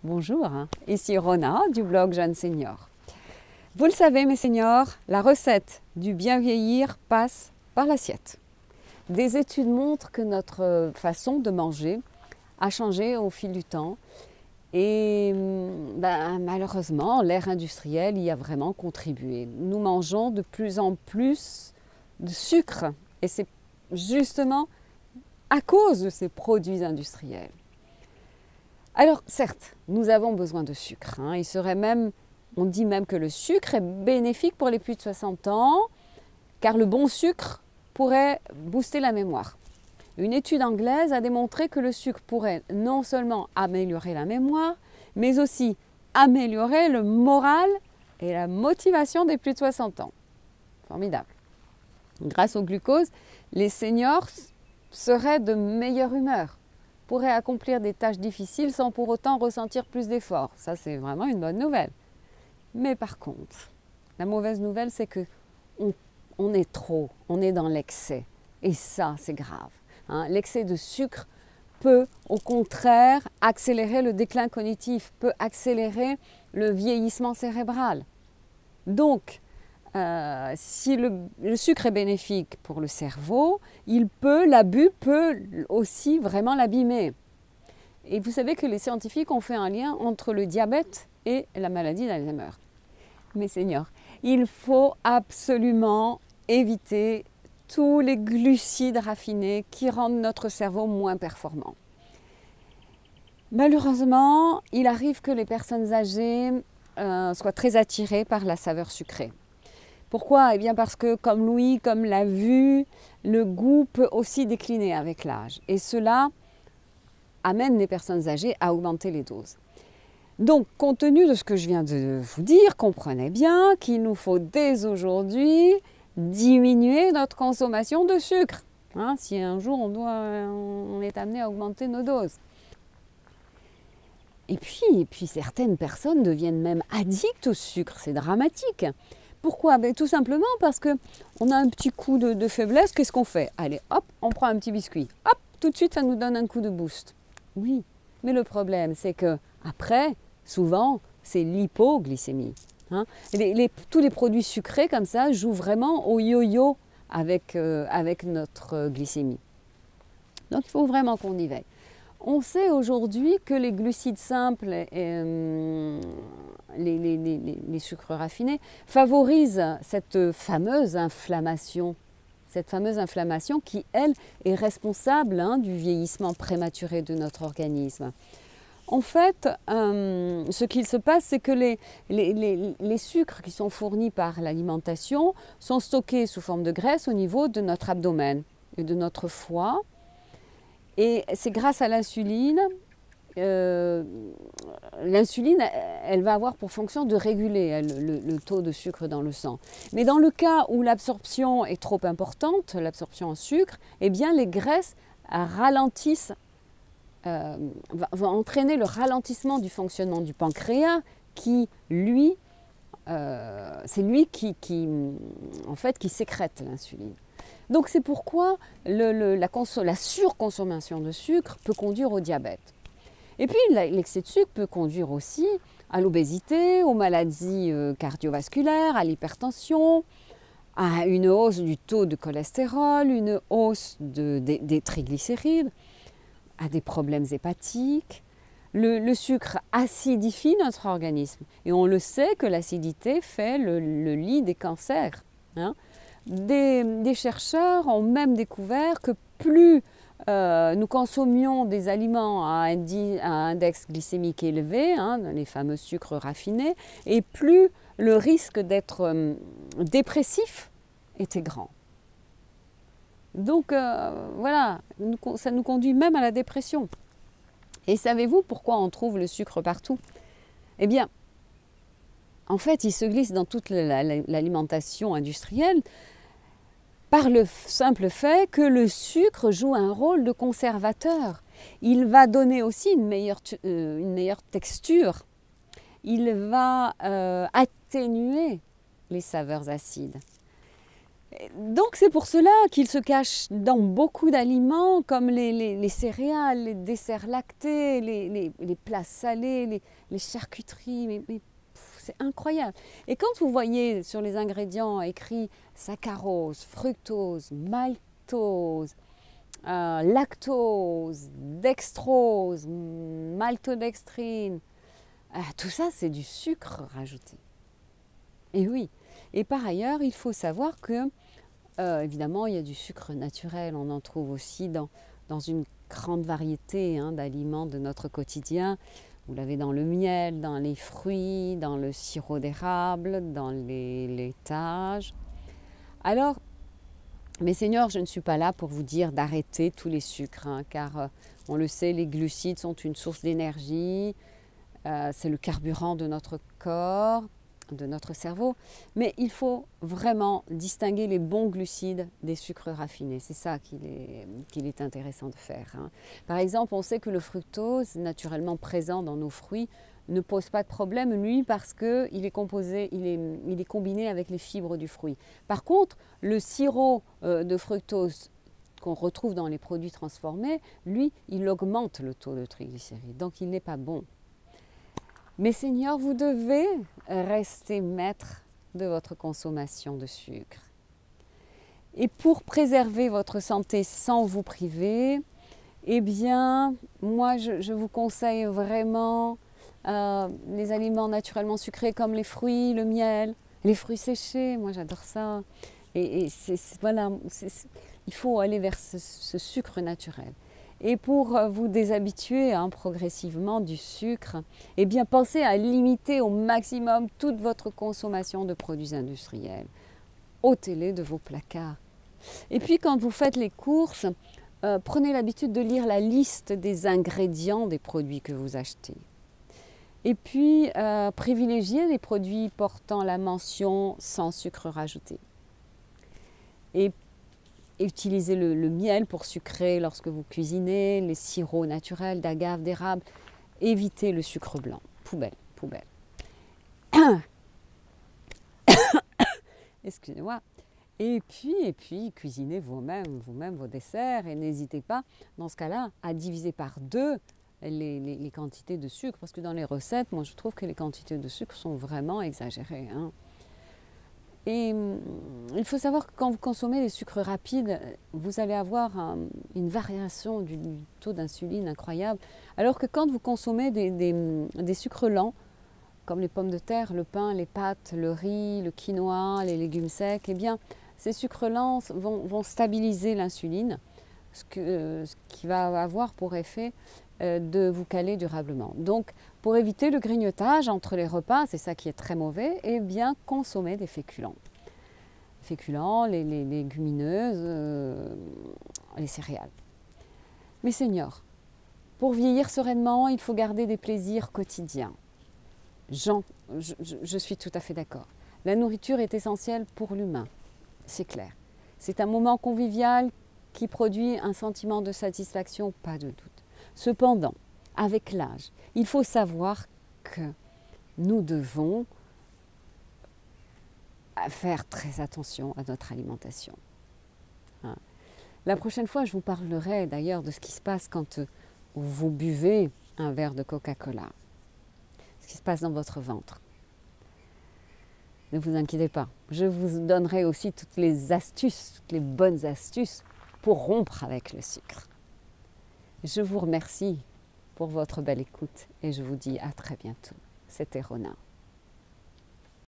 Bonjour, ici Rona du blog Jeune Senior. Vous le savez mes seniors, la recette du bien vieillir passe par l'assiette. Des études montrent que notre façon de manger a changé au fil du temps et malheureusement l'ère industrielle y a vraiment contribué. Nous mangeons de plus en plus de sucre et c'est justement à cause de ces produits industriels. Alors certes, nous avons besoin de sucre. Il serait même, on dit même que le sucre est bénéfique pour les plus de 60 ans, car le bon sucre pourrait booster la mémoire. Une étude anglaise a démontré que le sucre pourrait non seulement améliorer la mémoire, mais aussi améliorer le moral et la motivation des plus de 60 ans. Formidable. Grâce au glucose, les seniors seraient de meilleure humeur, pourraient accomplir des tâches difficiles sans pour autant ressentir plus d'efforts. Ça, c'est vraiment une bonne nouvelle. Mais par contre, la mauvaise nouvelle, c'est que on est trop, on est dans l'excès. Et ça, c'est grave. L'excès de sucre peut, au contraire, accélérer le déclin cognitif, peut accélérer le vieillissement cérébral. Donc, si le sucre est bénéfique pour le cerveau, l'abus peut aussi vraiment l'abîmer. Et vous savez que les scientifiques ont fait un lien entre le diabète et la maladie d'Alzheimer. Mes seniors, il faut absolument éviter tous les glucides raffinés qui rendent notre cerveau moins performant. Malheureusement, il arrive que les personnes âgées soient très attirées par la saveur sucrée. Pourquoi? Eh bien parce que, comme l'ouïe, comme la vue, le goût peut aussi décliner avec l'âge. Et cela amène les personnes âgées à augmenter les doses. Donc, compte tenu de ce que je viens de vous dire, comprenez bien qu'il nous faut dès aujourd'hui diminuer notre consommation de sucre. Si un jour on est amené à augmenter nos doses. Et puis certaines personnes deviennent même addictes au sucre, c'est dramatique. Pourquoi? Tout simplement parce qu'on a un petit coup de faiblesse, qu'est-ce qu'on fait? Allez, hop, on prend un petit biscuit. Hop, tout de suite, ça nous donne un coup de boost. Oui, mais le problème, c'est que après, souvent, c'est l'hypoglycémie. Tous les produits sucrés comme ça jouent vraiment au yo-yo avec notre glycémie. Donc, il faut vraiment qu'on y veille. On sait aujourd'hui que les glucides simples et les sucres raffinés favorisent cette fameuse inflammation qui, elle, est responsable du vieillissement prématuré de notre organisme. En fait, ce qu'il se passe, c'est que les sucres qui sont fournis par l'alimentation sont stockés sous forme de graisse au niveau de notre abdomen et de notre foie. Et c'est grâce à l'insuline, elle va avoir pour fonction de réguler le taux de sucre dans le sang. Mais dans le cas où l'absorption est trop importante, l'absorption en sucre, eh bien les graisses ralentissent, va entraîner le ralentissement du fonctionnement du pancréas qui, lui, c'est lui qui sécrète l'insuline. Donc c'est pourquoi la surconsommation de sucre peut conduire au diabète. Et puis l'excès de sucre peut conduire aussi à l'obésité, aux maladies cardiovasculaires, à l'hypertension, à une hausse du taux de cholestérol, une hausse des triglycérides, à des problèmes hépatiques. Le sucre acidifie notre organisme et on le sait que l'acidité fait le lit des cancers. Des chercheurs ont même découvert que plus nous consommions des aliments à index glycémique élevé, les fameux sucres raffinés, et plus le risque d'être dépressif était grand. Donc voilà, ça nous conduit même à la dépression. Et savez-vous pourquoi on trouve le sucre partout? Eh bien, en fait, il se glisse dans toute l'alimentation industrielle par le simple fait que le sucre joue un rôle de conservateur. Il va donner aussi une meilleure texture. Il va atténuer les saveurs acides. Donc c'est pour cela qu'il se cache dans beaucoup d'aliments comme les céréales, les desserts lactés, les plats salés, les charcuteries. C'est incroyable. Et quand vous voyez sur les ingrédients écrit saccharose, fructose, maltose, lactose, dextrose, maltodextrine, tout ça c'est du sucre rajouté. Et oui. Et par ailleurs, il faut savoir que, évidemment, il y a du sucre naturel. On en trouve aussi dans une grande variété d'aliments de notre quotidien. Vous l'avez dans le miel, dans les fruits, dans le sirop d'érable, dans les laitages. Alors, mes seigneurs, je ne suis pas là pour vous dire d'arrêter tous les sucres, car on le sait, les glucides sont une source d'énergie, c'est le carburant de notre corps, de notre cerveau, mais il faut vraiment distinguer les bons glucides des sucres raffinés. C'est ça qu'il est intéressant de faire. Par exemple, on sait que le fructose, naturellement présent dans nos fruits, ne pose pas de problème, lui, parce qu'il est composé, il est combiné avec les fibres du fruit. Par contre, le sirop de fructose qu'on retrouve dans les produits transformés, lui, il augmente le taux de triglycérides, donc il n'est pas bon. Mais seigneurs, vous devez rester maître de votre consommation de sucre. Et pour préserver votre santé sans vous priver, eh bien, moi, je vous conseille vraiment les aliments naturellement sucrés comme les fruits, le miel, les fruits séchés. Moi, j'adore ça. Et voilà, il faut aller vers ce sucre naturel. Et pour vous déshabituer progressivement du sucre, eh bien pensez à limiter au maximum toute votre consommation de produits industriels. Ôtez-les de vos placards. Et puis quand vous faites les courses, prenez l'habitude de lire la liste des ingrédients des produits que vous achetez. Et puis privilégiez les produits portant la mention sans sucre rajouté. Et utilisez le miel pour sucrer lorsque vous cuisinez, les sirops naturels d'agave, d'érable. Évitez le sucre blanc. Poubelle, poubelle. Excusez-moi. Et puis, cuisinez vous-même vos desserts et n'hésitez pas, dans ce cas-là, à diviser par 2 les quantités de sucre. Parce que dans les recettes, moi, je trouve que les quantités de sucre sont vraiment exagérées. Et il faut savoir que quand vous consommez des sucres rapides, vous allez avoir une variation du taux d'insuline incroyable. Alors que quand vous consommez des sucres lents, comme les pommes de terre, le pain, les pâtes, le riz, le quinoa, les légumes secs, eh bien, ces sucres lents vont stabiliser l'insuline, ce qui va avoir pour effet de vous caler durablement. Donc, pour éviter le grignotage entre les repas, c'est ça qui est très mauvais, eh bien, consommez des féculents. Féculents, les légumineuses, les céréales. Mes seigneurs, pour vieillir sereinement, il faut garder des plaisirs quotidiens. Je suis tout à fait d'accord. La nourriture est essentielle pour l'humain, c'est clair. C'est un moment convivial qui produit un sentiment de satisfaction, pas de doute. Cependant, avec l'âge, il faut savoir que nous devons faire très attention à notre alimentation. La prochaine fois, je vous parlerai d'ailleurs de ce qui se passe quand vous buvez un verre de Coca-Cola, ce qui se passe dans votre ventre. Ne vous inquiétez pas, je vous donnerai aussi toutes les astuces, toutes les bonnes astuces pour rompre avec le sucre. Je vous remercie pour votre belle écoute et je vous dis à très bientôt. C'était Rona.